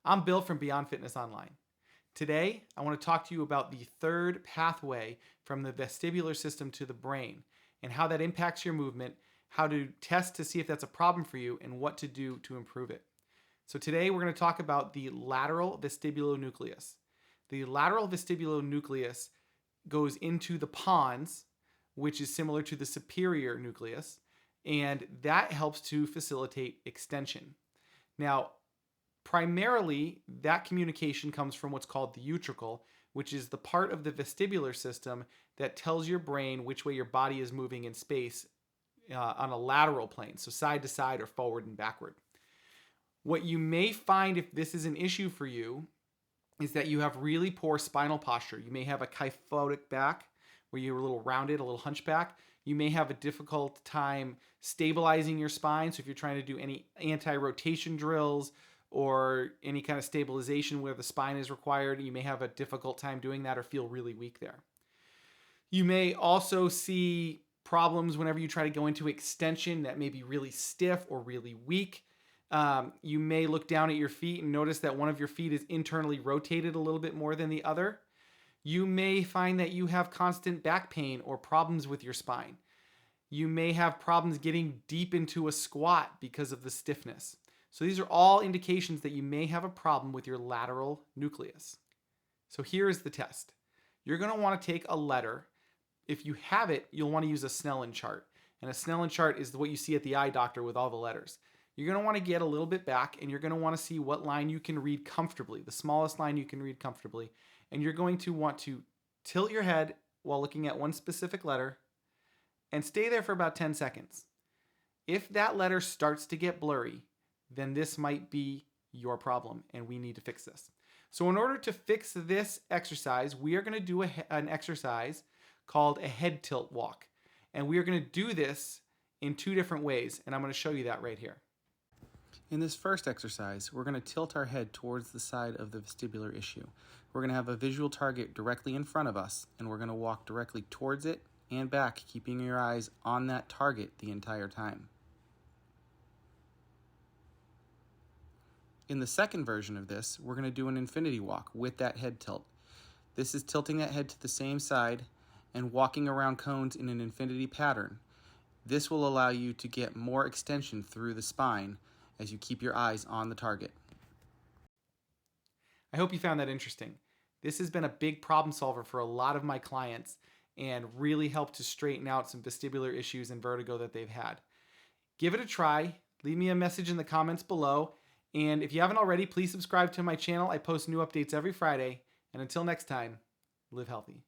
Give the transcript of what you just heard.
I'm Bill from Beyond Fitness Online. Today, I want to talk to you about the third pathway from the vestibular system to the brain and how that impacts your movement, how to test to see if that's a problem for you, and what to do to improve it. So today, we're going to talk about the lateral vestibulonucleus. The lateral vestibulonucleus goes into the pons, which is similar to the superior nucleus, and that helps to facilitate extension. Now, primarily, that communication comes from what's called the utricle, which is the part of the vestibular system that tells your brain which way your body is moving in space on a lateral plane, so side to side or forward and backward. What you may find if this is an issue for you is that you have really poor spinal posture. You may have a kyphotic back where you're a little rounded, a little hunchback. You may have a difficult time stabilizing your spine. So if you're trying to do any anti-rotation drills or any kind of stabilization where the spine is required, you may have a difficult time doing that or feel really weak there. You may also see problems whenever you try to go into extension that may be really stiff or really weak. You may look down at your feet and notice that one of your feet is internally rotated a little bit more than the other. You may find that you have constant back pain or problems with your spine. You may have problems getting deep into a squat because of the stiffness. So these are all indications that you may have a problem with your lateral nucleus. So here is the test. You're going to want to take a letter. If you have it, you'll want to use a Snellen chart. And a Snellen chart is what you see at the eye doctor with all the letters. You're going to want to get a little bit back, and you're going to want to see what line you can read comfortably, the smallest line you can read comfortably. And you're going to want to tilt your head while looking at one specific letter and stay there for about 10 seconds. If that letter starts to get blurry, then this might be your problem and we need to fix this. So in order to fix this exercise, we are going to do an exercise called a head tilt walk. And we are going to do this in two different ways, and I'm going to show you that right here. In this first exercise, we're going to tilt our head towards the side of the vestibular issue. We're going to have a visual target directly in front of us, and we're going to walk directly towards it and back, keeping your eyes on that target the entire time. In the second version of this, we're going to do an infinity walk with that head tilt. This is tilting that head to the same side and walking around cones in an infinity pattern. This will allow you to get more extension through the spine as you keep your eyes on the target. I hope you found that interesting. This has been a big problem solver for a lot of my clients and really helped to straighten out some vestibular issues and vertigo that they've had. Give it a try. Leave me a message in the comments below. And if you haven't already, please subscribe to my channel. I post new updates every Friday. And until next time, live healthy.